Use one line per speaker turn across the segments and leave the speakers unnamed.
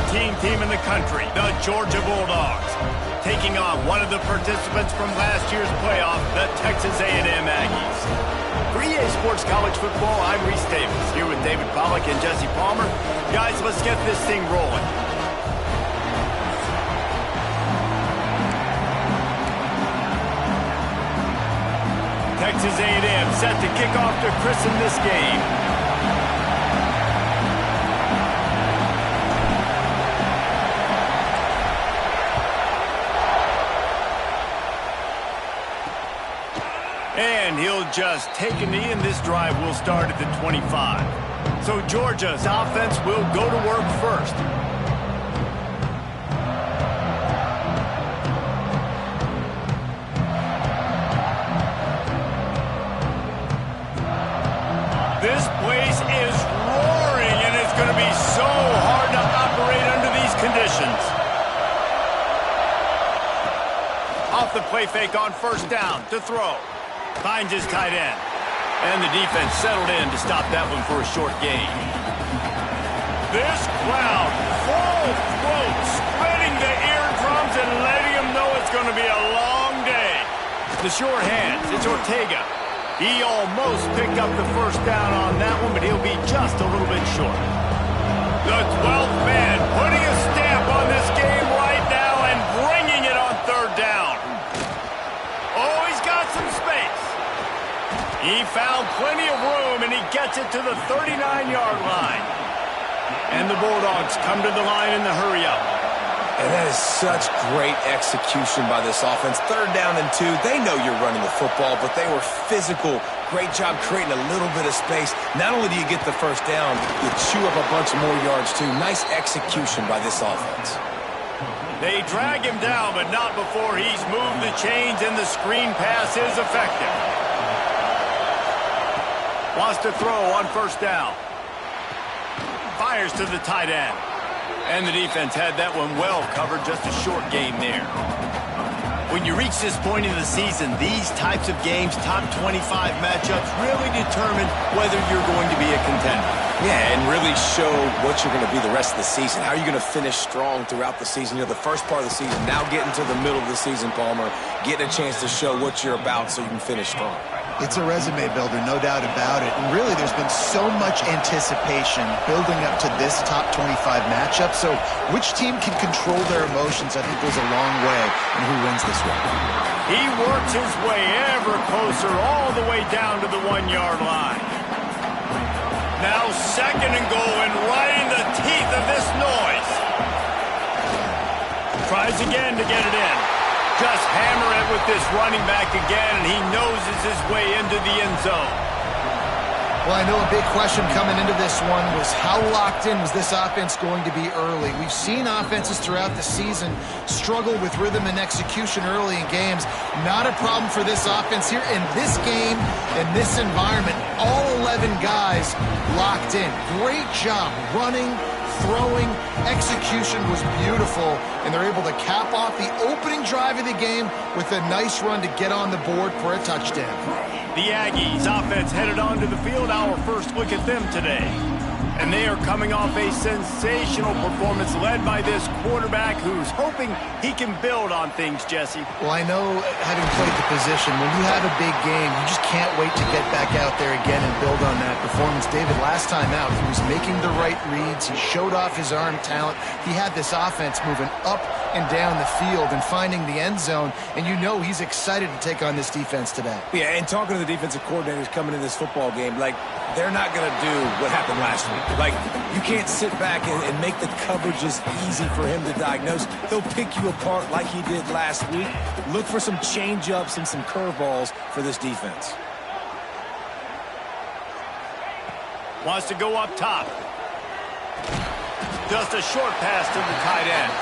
14th team in the country, the Georgia Bulldogs, taking on one of the participants from last year's playoff, the Texas A&M Aggies. For EA Sports College Football, I'm Reese Davis, here with David Pollack and Jesse Palmer. Guys, let's get this thing rolling. Texas A&M set to kick off to christen this game. And he'll just take a knee, and this drive will start at the 25. So Georgia's offense will go to work first. This place is roaring, and it's going to be so hard to operate under these conditions. Off the play fake on first down to throw. Finds his tight end. And the defense settled in to stop that one for a short gain. This crowd, full throat, spreading the eardrums and letting them know it's going to be a long day. The short hands, it's Ortega. He almost picked up the first down on that one, but he'll be just a little bit short. The 12th man putting a stamp on this game right now and bringing it on third down. Oh, he's got some space. He found plenty of room, and he gets it to the 39-yard line. And the Bulldogs come to the line in the hurry-up.
And that is such great execution by this offense. Third down and 2. They know you're running the football, but they were physical. Great job creating a little bit of space. Not only do you get the first down, you chew up a bunch more yards, too. Nice execution by this offense.
They drag him down, but not before he's moved the chains, and the screen pass is effective. Wants to throw on first down. Fires to the tight end. And the defense had that one well covered, just a short gain there. When you reach this point in the season, these types of games, top 25 matchups, really determine whether you're going to be a contender.
Yeah, and really show what you're going to be the rest of the season. How are you going to finish strong throughout the season? You know, the first part of the season, now getting to the middle of the season, Palmer, getting a chance to show what you're about so you can finish strong.
It's a resume builder, no doubt about it. And really, there's been so much anticipation building up to this top 25 matchup. So which team can control their emotions, I think, goes a long way in who wins this one.
He works his way ever closer all the way down to the 1-yard line. Now second and goal, and right in the teeth of this noise. Tries again to get it in. Just hammer it with this running back again, and he noses his way into the end zone.
Well, I know a big question coming into this one was how locked in was this offense going to be early? We've seen offenses throughout the season struggle with rhythm and execution early in games. Not a problem for this offense here. In this game, in this environment, all 11 guys locked in. Great job running, throwing, execution was beautiful, and they're able to cap off the opening drive of the game with a nice run to get on the board for a touchdown.
The Aggies offense headed onto the field. Our first look at them today. And they are coming off a sensational performance led by this quarterback who's hoping he can build on things, Jesse.
Well, I know, having played the position, when you have a big game, you just can't wait to get back out there again and build on that performance. David, last time out, he was making the right reads. He showed off his arm talent. He had this offense moving up and down the field and finding the end zone, and you know he's excited to take on this defense today.
Yeah, and talking to the defensive coordinators coming in this football game, like, they're not going to do what happened last week. Like, you can't sit back and make the coverages easy for him to diagnose. He'll pick you apart like he did last week. Look for some change-ups and some curveballs for this defense.
Wants to go up top. Just a short pass to the tight end.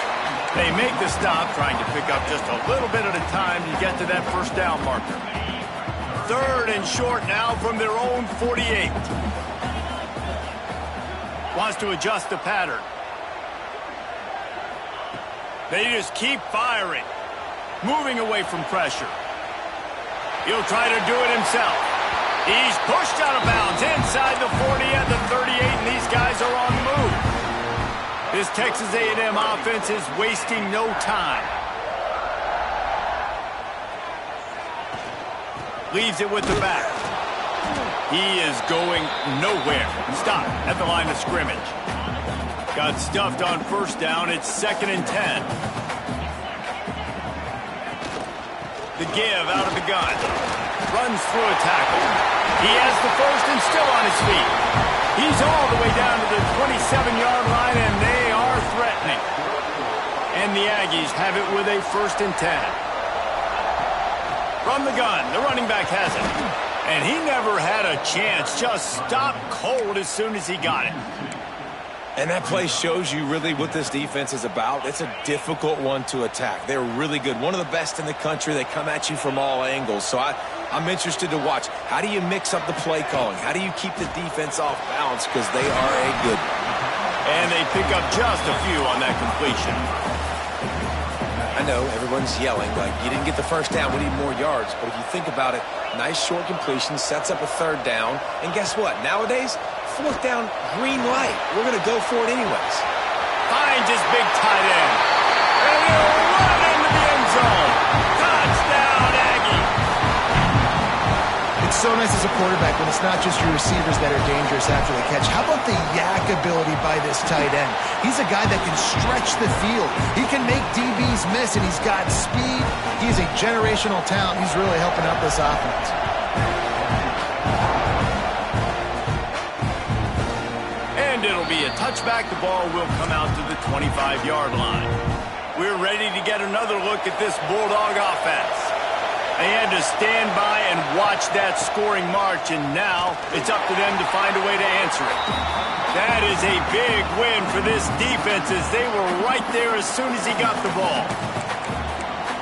They make the stop, trying to pick up just a little bit at a time to get to that first down marker. Third and short now from their own 48. Wants to adjust the pattern. They just keep firing. Moving away from pressure. He'll try to do it himself. He's pushed out of bounds inside the 40 and the 38, and these guys are on the move. This Texas A&M offense is wasting no time. Leaves it with the back. He is going nowhere. Stop at the line of scrimmage. Got stuffed on first down. It's 2nd and 10. The give out of the gun. Runs through a tackle. He has the first and still on his feet. He's all the way down to the 27-yard line, and they are threatening. And the Aggies have it with a 1st and 10. From the gun, the running back has it. And he never had a chance. Just stopped cold as soon as he got it.
And that play shows you really what this defense is about. It's a difficult one to attack. They're really good. One of the best in the country. They come at you from all angles. So I'm interested to watch. How do you mix up the play calling? How do you keep the defense off balance? Because they are a good one.
And they pick up just a few on that completion.
I know everyone's yelling like, you didn't get the first down, we need more yards. But if you think about it, nice short completion, sets up a 3rd down. And guess what? Nowadays, 4th down, green light. We're going to go for it anyways.
Finds his big tight end. And he'll run into the end zone. Touchdown, Aggie.
It's so nice as a quarterback when it's not just your receivers that are dangerous after the catch. How about the yak ability by this tight end? He's a guy that can stretch the field. He can make DBs miss, and he's got speed. He's a generational talent. He's really helping out this offense.
And it'll be a touchback. The ball will come out to the 25-yard line. We're ready to get another look at this Bulldog offense. They had to stand by and watch that scoring march, and now it's up to them to find a way to answer it. That is a big win for this defense, as they were right there as soon as he got the ball.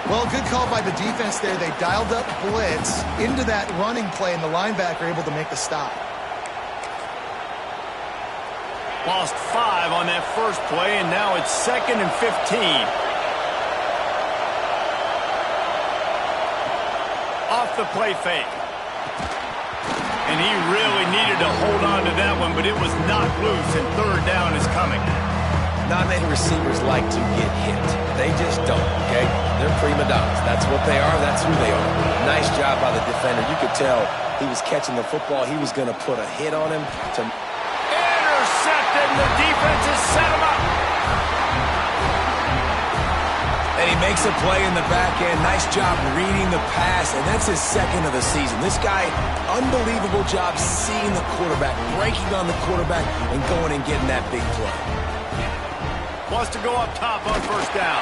Well, good call by the defense there. They dialed up blitz into that running play, and the linebacker able to make the stop.
Lost 5 on that first play, and now it's 2nd and 15. Off the play fake. And he really needed to hold on to that one, but it was not loose, and 3rd down is coming.
Not many receivers like to get hit. They just don't, okay? They're prima donnas. That's what they are. That's who they are. Nice job by the defender. You could tell he was catching the football. He was going to put a hit on him.
Intercepted, and the defense has set him up.
And he makes a play in the back end. Nice job reading the pass, and that's his 2nd of the season. This guy, unbelievable job seeing the quarterback, breaking on the quarterback, and going and getting that big play.
Wants to go up top on 1st down.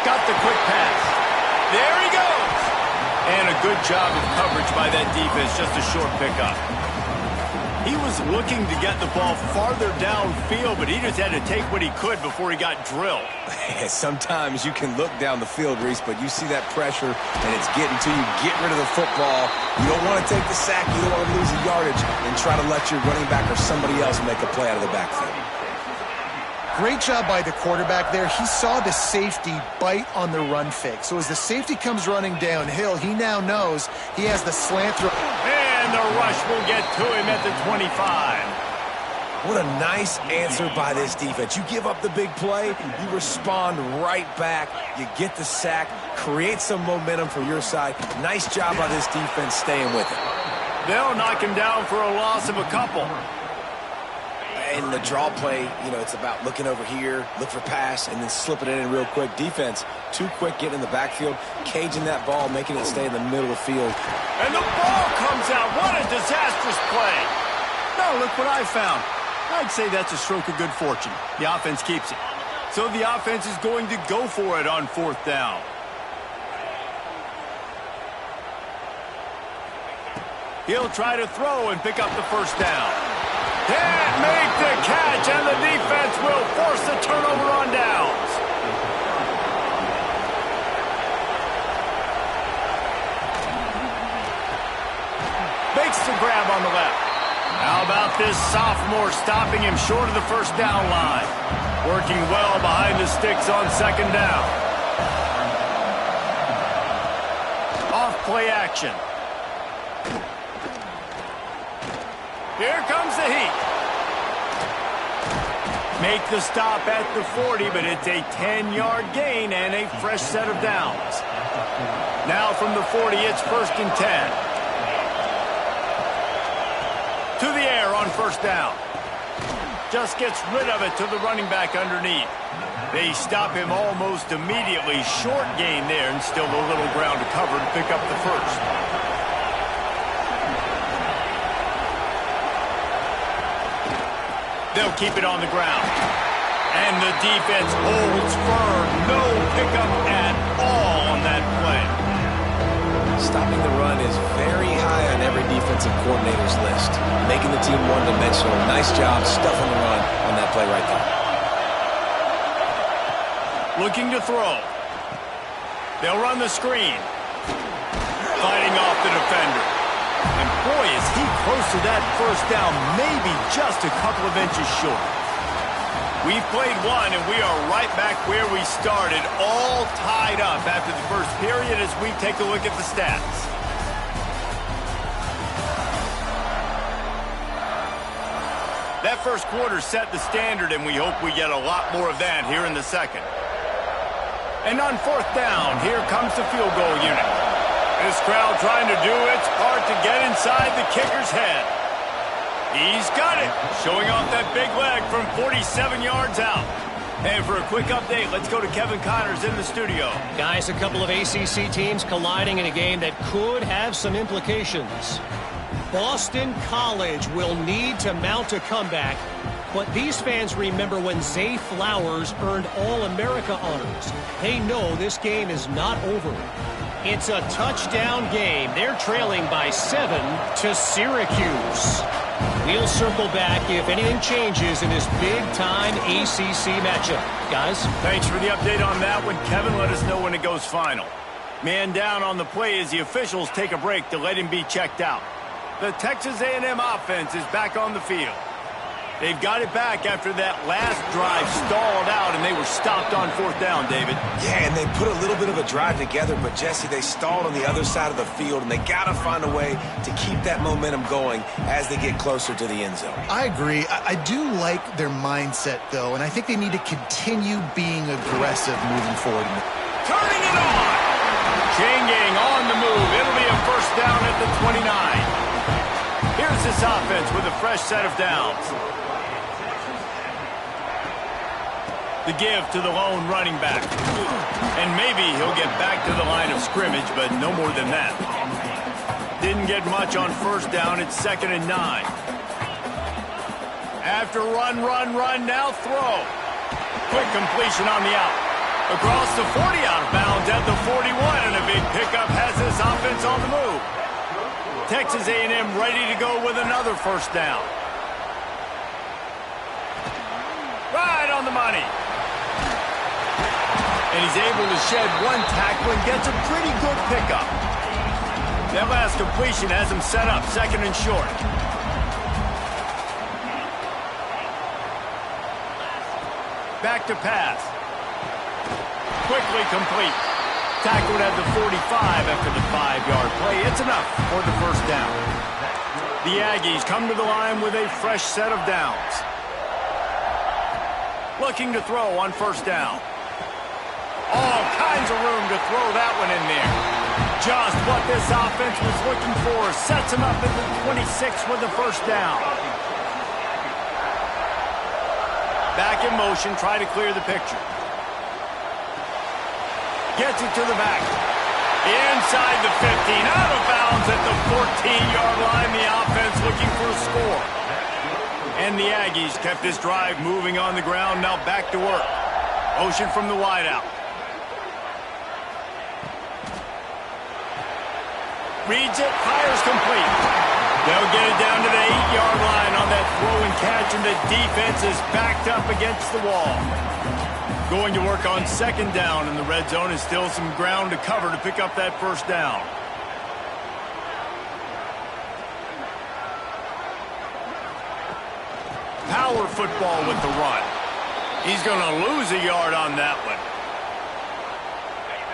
Got the quick pass. There he goes. And a good job of coverage by that defense, just a short pickup. He was looking to get the ball farther downfield, but he just had to take what he could before he got drilled.
Sometimes you can look down the field, Reese, but you see that pressure, and it's getting to you. Get rid of the football. You don't want to take the sack. You don't want to lose the yardage, and try to let your running back or somebody else make a play out of the backfield.
Great job by the quarterback there. He saw the safety bite on the run fake. So as the safety comes running downhill, he now knows he has the slant throw.
And the rush will get to him at the 25.
What a nice answer by this defense. You give up the big play, you respond right back, you get the sack, create some momentum for your side. Nice job by this defense staying with it.
They'll knock him down for a loss of a couple.
In the draw play, you know, it's about looking over here, look for pass, and then slipping it in real quick. Defense, too quick getting in the backfield, caging that ball, making it stay in the middle of the field.
And the ball comes out. What a disastrous play. Now look what I found. I'd say that's a stroke of good fortune. The offense keeps it. So the offense is going to go for it on 4th down. He'll try to throw and pick up the 1st down. Can't make the catch, and the defense will force the turnover on downs. Makes the grab on the left. How about this sophomore stopping him short of the 1st down line? Working well behind the sticks on 2nd down. Off play action. Here comes the heat. Make the stop at the 40, but it's a 10-yard gain and a fresh set of downs. Now from the 40, it's 1st and 10. To the air on 1st down. Just gets rid of it to the running back underneath. They stop him almost immediately. Short gain there and still a little ground to cover to pick up the 1st. They'll keep it on the ground. And the defense holds firm. No pickup at all on that play.
Stopping the run is very high on every defensive coordinator's list. Making the team one-dimensional. Nice job stuffing the run on that play right there.
Looking to throw. They'll run the screen. Fighting off the defender. And boy, is he close to that 1st down, maybe just a couple of inches short. We've played one, and we are right back where we started, all tied up after the 1st period as we take a look at the stats. That 1st quarter set the standard, and we hope we get a lot more of that here in the 2nd. And on 4th down, here comes the field goal unit. This crowd trying to do its part to get inside the kicker's head. He's got it, showing off that big leg from 47 yards out. And for a quick update, let's go to Kevin Connors in the studio.
Guys, a couple of ACC teams colliding in a game that could have some implications. Boston College will need to mount a comeback, but these fans remember when Zay Flowers earned All-America honors. They know this game is not over. It's a touchdown game. They're trailing by 7 to Syracuse. We'll circle back if anything changes in this big-time ACC matchup. Guys?
Thanks for the update on that one, Kevin. Let us know when it goes final. Man down on the play as the officials take a break to let him be checked out. The Texas A&M offense is back on the field. They've got it back after that last drive stalled out, and they were stopped on 4th down, David.
Yeah, and they put a little bit of a drive together, but, Jesse, they stalled on the other side of the field, and they got to find a way to keep that momentum going as they get closer to the end zone.
I agree. I do like their mindset, though, and I think they need to continue being aggressive moving forward.
Turning it on! Chain gang on the move. It'll be a 1st down at the 29. Here's this offense with a fresh set of downs. The give to the lone running back. And maybe he'll get back to the line of scrimmage, but no more than that. Didn't get much on 1st down. It's 2nd and 9. After run, now throw. Quick completion on the out. Across the 40 out of bounds at the 41, and a big pickup has this offense on the move. Texas A&M ready to go with another 1st down. Right on the money. And he's able to shed one tackle and gets a pretty good pickup. That last completion has him set up 2nd and short. Back to pass. Quickly complete. Tackled at the 45 after the 5-yard play. It's enough for the 1st down. The Aggies come to the line with a fresh set of downs. Looking to throw on 1st down. All kinds of room to throw that one in there. Just what this offense was looking for. Sets him up at the 26 with the 1st down. Back in motion, try to clear the picture. Gets it to the back. Inside the 15, out of bounds at the 14-yard line. The offense looking for a score. And the Aggies kept this drive moving on the ground. Now back to work. Motion from the wideout. Reads it, fires complete. They'll get it down to the 8-yard line on that throw and catch, and the defense is backed up against the wall. Going to work on 2nd down, and the red zone is still some ground to cover to pick up that 1st down. Power football with the run. He's going to lose a yard on that one.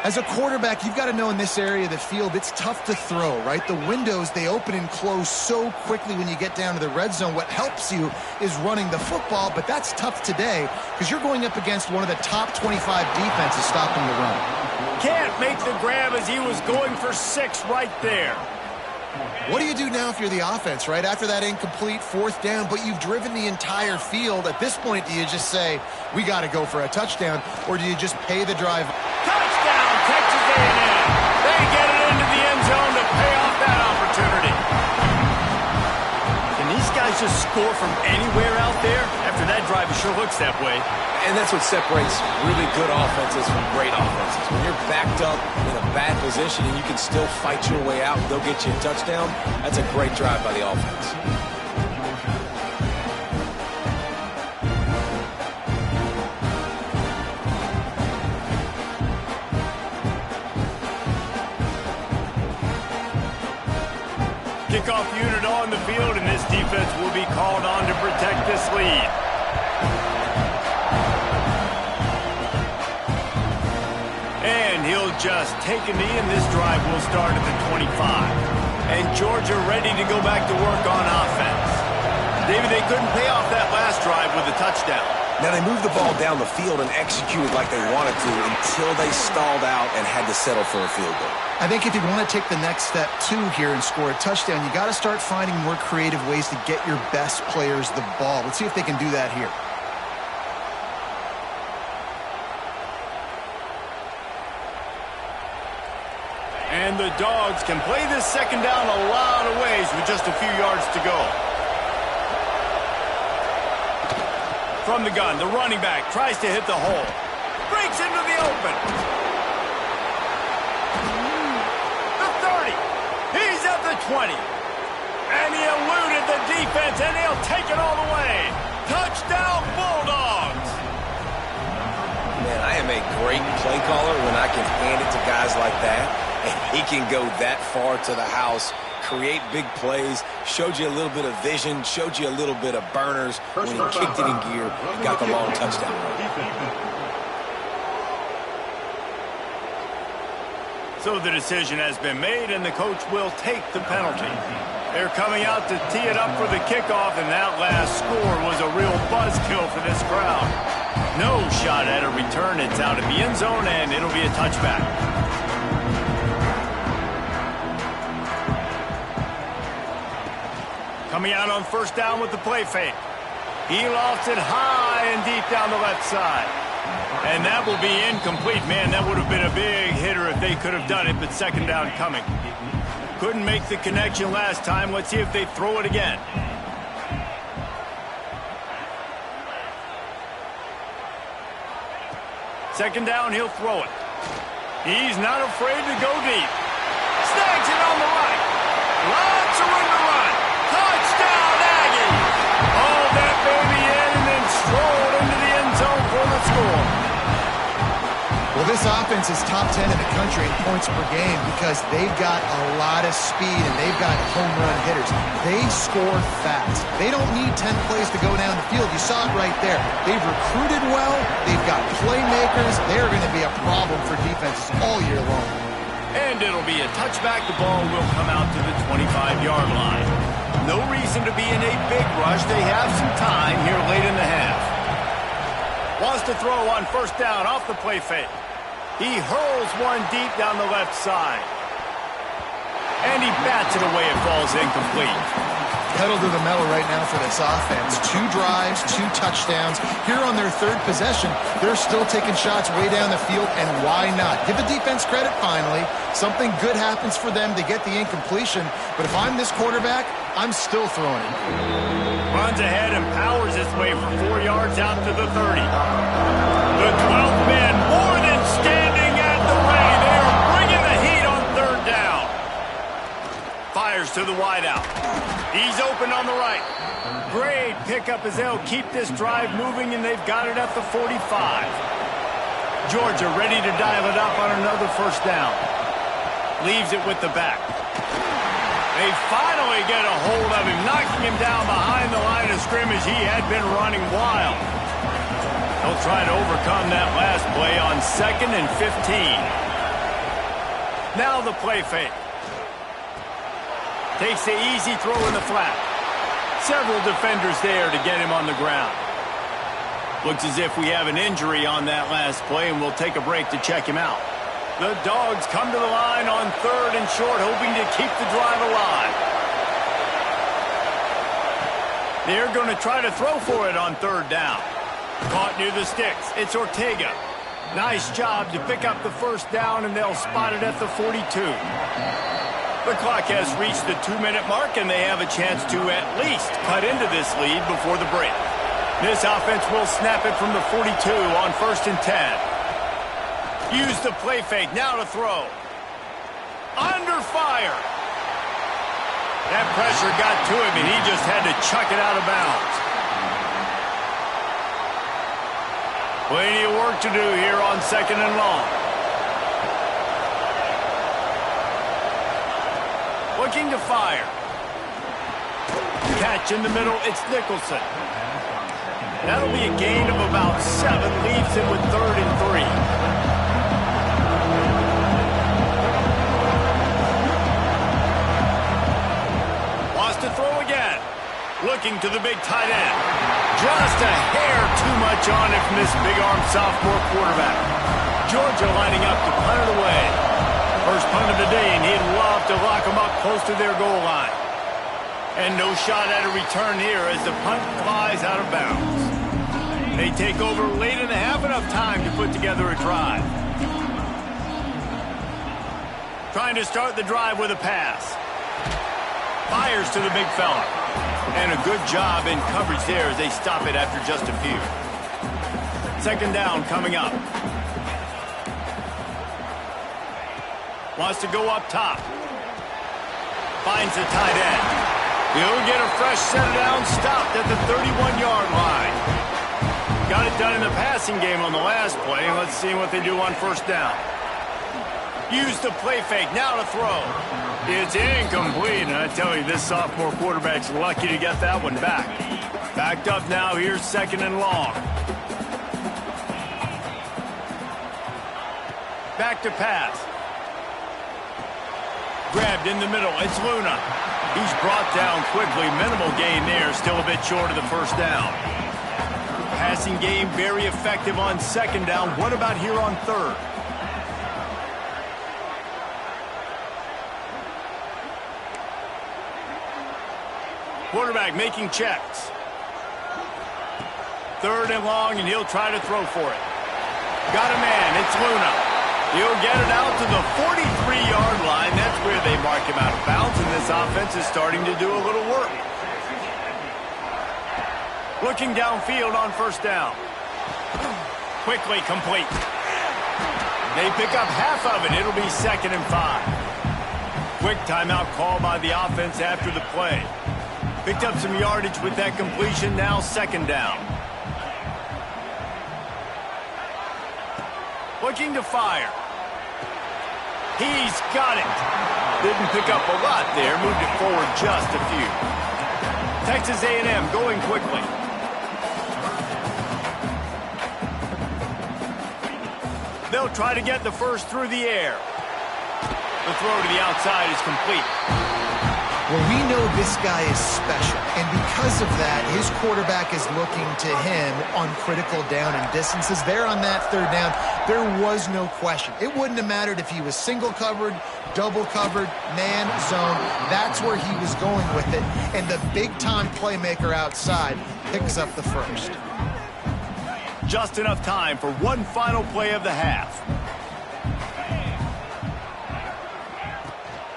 As a quarterback, you've got to know in this area of the field, it's tough to throw, right? The windows, they open and close so quickly when you get down to the red zone. What helps you is running the football, but that's tough today because you're going up against one of the top 25 defenses stopping the run.
Can't make the grab as he was going for 6 right there.
What do you do now if you're the offense, right? After that incomplete 4th down, but you've driven the entire field. At this point, do you just say, we got to go for a touchdown, or do you just pay the drive?
Touchdown, Texas A&M. They get it into the end zone to pay off that opportunity. Can these guys just score from anywhere out there? After that drive, it sure looks that way.
And that's what separates really good offenses from great offenses. When you're backed up in a bad position and you can still fight your way out and they'll get you a touchdown, that's a great drive by the offense.
Kickoff unit on the field, and this defense will be called on to protect this lead. And he'll just take a knee, and this drive will start at the 25. And Georgia ready to go back to work on offense. David, they couldn't pay off that last drive with a touchdown.
Now, they moved the ball down the field and executed like they wanted to until they stalled out and had to settle for a field goal.
I think if you want to take the next step, too, here and score a touchdown, you got to start finding more creative ways to get your best players the ball. Let's see if they can do that here.
And the Dogs can play this second down a lot of ways with just a few yards to go. From the gun, the running back tries to hit the hole. Breaks into the open. The 30. He's at the 20. And he eluded the defense, and he'll take it all the way. Touchdown, Bulldogs.
Man, I am a great play caller when I can hand it to guys like that. And he can go that far to the house, create big plays, showed you a little bit of vision, showed you a little bit of burners when he kicked it in gear and got the long touchdown run.
So the decision has been made, and the coach will take the penalty. They're coming out to tee it up for the kickoff, and that last score was a real buzzkill for this crowd. No shot at a return. It's out of the end zone, and it'll be a touchback. Coming out on first down with the play fake. He lofts it high and deep down the left side. And that will be incomplete. Man, that would have been a big hitter if they could have done it, but second down coming. Couldn't make the connection last time. Let's see if they throw it again. Second down, he'll throw it. He's not afraid to go deep. Snags it on the right. Lots of room to run. Touchdown, Aggies! Oh, that baby in and then strolled into the end zone for the score.
Well, this offense is top 10 in the country in points per game because they've got a lot of speed and they've got home run hitters. They score fast. They don't need 10 plays to go down the field. You saw it right there. They've recruited well. They've got playmakers. They're going to be a problem for defenses all year long.
And it'll be a touchback. The ball will come out to the 25-yard line. No reason to be in a big rush. They have some time here late in the half. Wants to throw on first down off the play fake. He hurls one deep down the left side. And he bats it away. It falls incomplete.
Pedal to the metal right now for this offense. 2 drives, 2 touchdowns. Here on their 3rd possession, they're still taking shots way down the field, and why not? Give the defense credit finally. Something good happens for them to get the incompletion, but if I'm this quarterback, I'm still throwing it.
Runs ahead and powers his way for 4 yards out to the 30. The 12th man more than standing at the ready. They are bringing the heat on 3rd down. Fires to the wideout. He's open on the right. Great pickup as they'll keep this drive moving, and they've got it at the 45. Georgia ready to dial it up on another first down. Leaves it with the back. They finally get a hold of him, knocking him down behind the line of scrimmage. He had been running wild. They'll try to overcome that last play on 2nd and 15. Now the play fake. Takes the easy throw in the flat. Several defenders there to get him on the ground. Looks as if we have an injury on that last play, and we'll take a break to check him out. The Dogs come to the line on 3rd and short, hoping to keep the drive alive. They're going to try to throw for it on 3rd down. Caught near the sticks. It's Ortega. Nice job to pick up the 1st down, and they'll spot it at the 42. The clock has reached the 2-minute mark, and they have a chance to at least cut into this lead before the break. This offense will snap it from the 42 on 1st and 10. Use the play fake, now to throw. Under fire. That pressure got to him, and he just had to chuck it out of bounds. Plenty of work to do here on 2nd and long. Looking to fire. Catch in the middle, it's Nicholson. That'll be a gain of about 7, leaves him with 3rd and 3. Wants to throw again. Looking to the big tight end. Just a hair too much on it from this big-arm sophomore quarterback. Georgia lining up to punt it away. First punt of the day, and he'd love to lock them up close to their goal line. And no shot at a return here as the punt flies out of bounds. They take over late in the half, enough time to put together a drive. Trying to start the drive with a pass. Fires to the big fella. And a good job in coverage there as they stop it after just a few. 2nd down coming up. Wants to go up top. Finds the tight end. He'll get a fresh set down, stopped at the 31-yard line. Got it done in the passing game on the last play. Let's see what they do on 1st down. Use the play fake, now to throw. It's incomplete, and I tell you, this sophomore quarterback's lucky to get that one back. Backed up now, here's 2nd and long. Back to pass. Grabbed in the middle, it's Luna. He's brought down quickly, minimal gain there, still a bit short of the 1st down. Passing game very effective on 2nd down. What about here on 3rd? Quarterback making checks. 3rd and long, and he'll try to throw for it. Got a man, it's Luna. He'll get it out to the 43-yard line. That's where they mark him out of bounds, and this offense is starting to do a little work. Looking downfield on 1st down. Quickly complete. They pick up half of it. It'll be 2nd and 5. Quick timeout call by the offense after the play. Picked up some yardage with that completion, now 2nd down. Looking to fire. He's got it. Didn't pick up a lot there, moved it forward just a few. Texas A&M going quickly. They'll try to get the 1st through the air. The throw to the outside is complete.
Well, we know this guy is special, and because of that, his quarterback is looking to him on critical down and distances. There on that 3rd down, there was no question. It wouldn't have mattered if he was single covered, double covered, man, zone. That's where he was going with it, and the big-time playmaker outside picks up the 1st.
Just enough time for one final play of the half.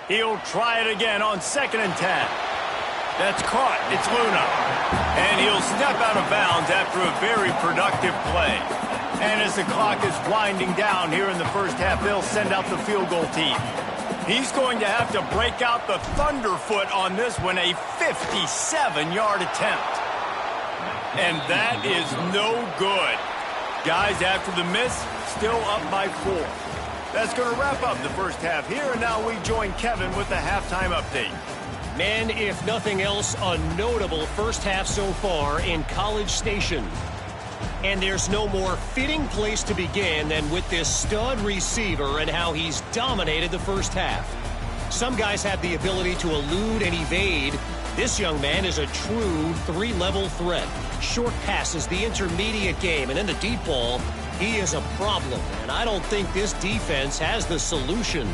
He'll try it again on 2nd and 10. That's caught. It's Luna. And he'll step out of bounds after a very productive play. And as the clock is winding down here in the 1st half, they'll send out the field goal team. He's going to have to break out the thunderfoot on this one, a 57-yard attempt. And that is no good. Guys, after the miss, still up by 4. That's going to wrap up the 1st half here, and now we join Kevin with the halftime update.
Men, if nothing else, a notable 1st half so far in College Station. And there's no more fitting place to begin than with this stud receiver and how he's dominated the first half. Some guys have the ability to elude and evade. This young man is a true three-level threat. Short passes, the intermediate game, and in the deep ball, he is a problem. And I don't think this defense has the solution.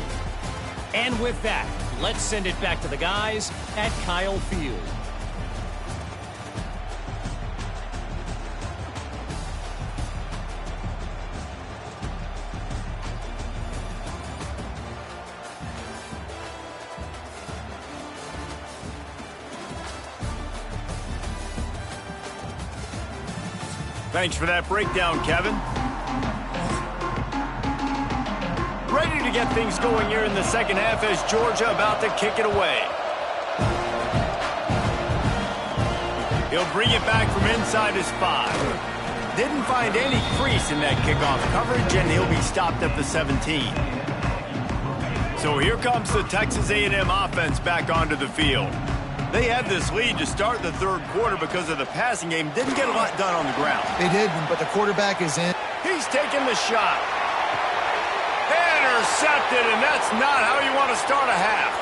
And with that, let's send it back to the guys at Kyle Field.
Thanks for that breakdown, Kevin. Ready to get things going here in the second half as Georgia about to kick it away. He'll bring it back from inside his 5. Didn't find any crease in that kickoff coverage, and he'll be stopped at the 17. So here comes the Texas A&M offense back onto the field. They had this lead to start the third quarter because of the passing game. Didn't get a lot done on the ground.
They did, but the quarterback is in.
He's taking the shot. Intercepted, and that's not how you want to start a half.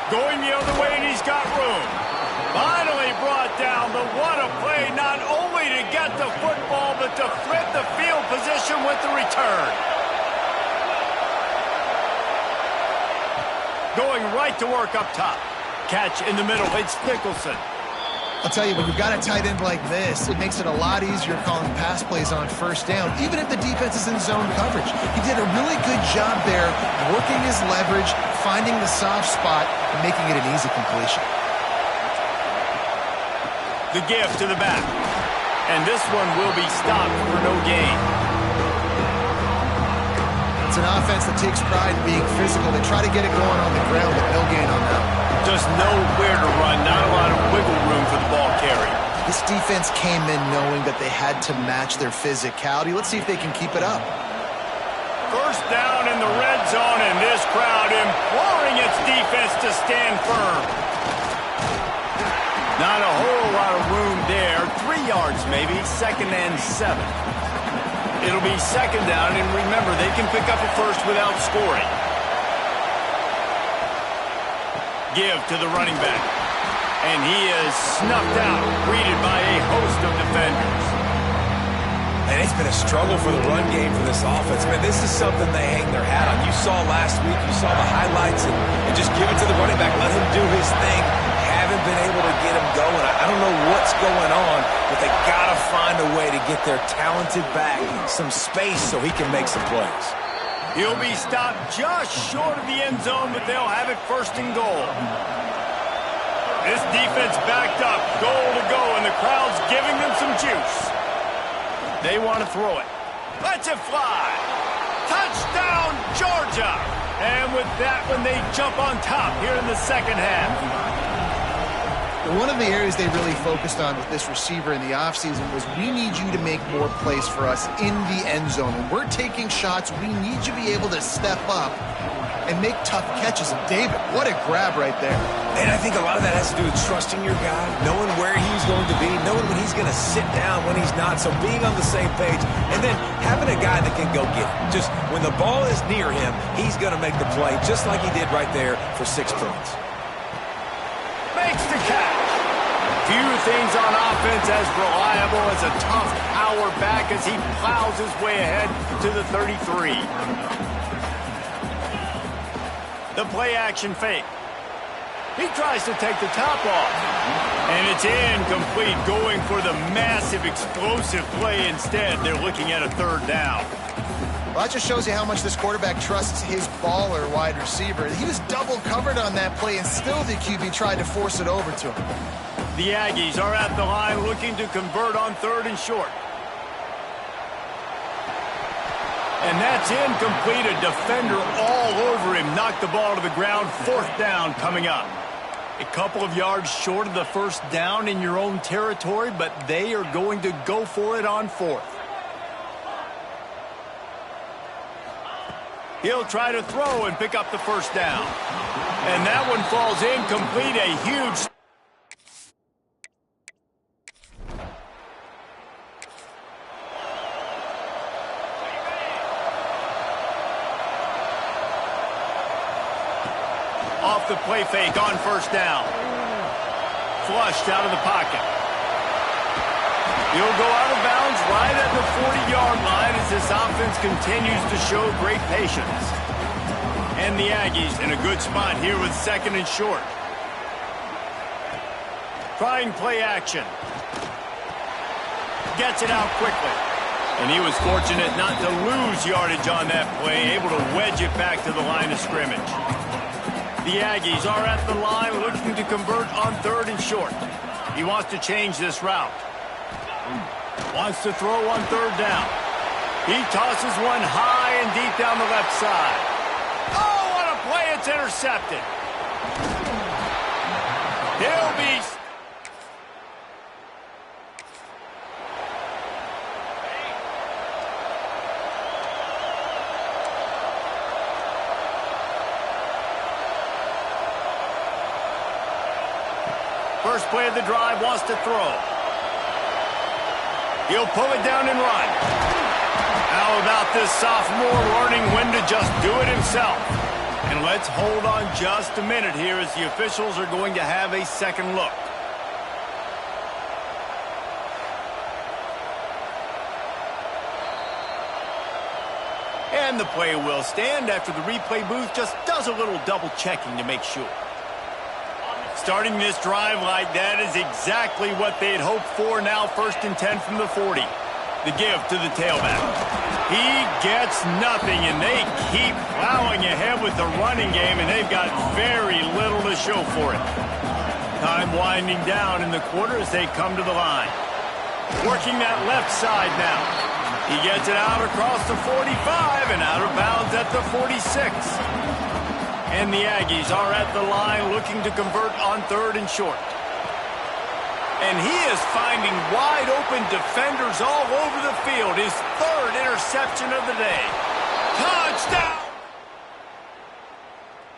Going the other way, and he's got room. Finally brought down, but what a play, not only to get the football, but to flip the field position with the return. Going right to work up top. Catch in the middle, it's Nicholson.
I'll tell you, when you've got a tight end like this, it makes it a lot easier calling pass plays on first down, even if the defense is in zone coverage. He did a really good job there, working his leverage, finding the soft spot, and making it an easy completion.
The give to the back. And this one will be stopped for no gain.
It's an offense that takes pride in being physical. They try to get it going on the ground, but no gain on that.
Just nowhere to run, not a lot of wiggle room for the ball carrier.
This defense came in knowing that they had to match their physicality. Let's see if they can keep it up.
First down in the red zone, and this crowd imploring its defense to stand firm. Not a whole lot of room there. 3 yards maybe, 2nd and 7. It'll be 2nd down, and remember, they can pick up a first without scoring. Give to the running back. And he is snuffed out, greeted by a host of defenders.
And it's been a struggle for the run game for this offense. Man, this is something they hang their hat on. You saw last week, you saw the highlights, and just give it to the running back. Let him do his thing. Haven't been able to get him going. I don't know what's going on, but they got to find a way to get their talented back some space so he can make some plays.
He'll be stopped just short of the end zone, but they'll have it 1st and goal. This defense backed up, goal to go, and the crowd's giving them some juice. They want to throw it. Let's it fly. Touchdown, Georgia. And with that one, they jump on top here in the second half.
One of the areas they really focused on with this receiver in the offseason was we need you to make more plays for us in the end zone. When we're taking shots, we need you to be able to step up and make tough catches. And David, what a grab right there.
And I think a lot of that has to do with trusting your guy, knowing where he's going to be, knowing when he's going to sit down, when he's not. So being on the same page, and then having a guy that can go get it. Just when the ball is near him, he's going to make the play, just like he did right there for 6 points.
Makes the catch. Few things on offense as reliable as a tough power back as he plows his way ahead to the 33. The play action fake. He tries to take the top off. And it's incomplete, going for the massive explosive play instead. They're looking at a 3rd down.
Well, that just shows you how much this quarterback trusts his baller wide receiver. He was double covered on that play, and still the QB tried to force it over to him.
The Aggies are at the line looking to convert on 3rd and short. And that's incomplete. A defender all over him. Knocked the ball to the ground. 4th down coming up. A couple of yards short of the 1st down in your own territory, but they are going to go for it on 4th. He'll try to throw and pick up the 1st down. And that one falls incomplete. A huge... Off the play fake on first down. Flushed out of the pocket. He'll go out of bounds right at the 40-yard line as this offense continues to show great patience. And the Aggies in a good spot here with 2nd and short. Trying play action. Gets it out quickly. And he was fortunate not to lose yardage on that play, able to wedge it back to the line of scrimmage. The Aggies are at the line looking to convert on 3rd and short. He wants to change this route. Wants to throw on 3rd down. He tosses one high and deep down the left side. Oh, what a play. It's intercepted. He'll be... First play of the drive, wants to throw. He'll pull it down and run. How about this sophomore learning when to just do it himself? And let's hold on just a minute here as the officials are going to have a second look. And the play will stand after the replay booth just does a little double checking to make sure. Starting this drive like that is exactly what they had hoped for. Now 1st and 10 from the 40. The give to the tailback. He gets nothing, and they keep plowing ahead with the running game, and they've got very little to show for it. Time winding down in the quarter as they come to the line. Working that left side now. He gets it out across the 45 and out of bounds at the 46. And the Aggies are at the line looking to convert on 3rd and short. And he is finding wide open defenders all over the field. His 3rd interception of the day.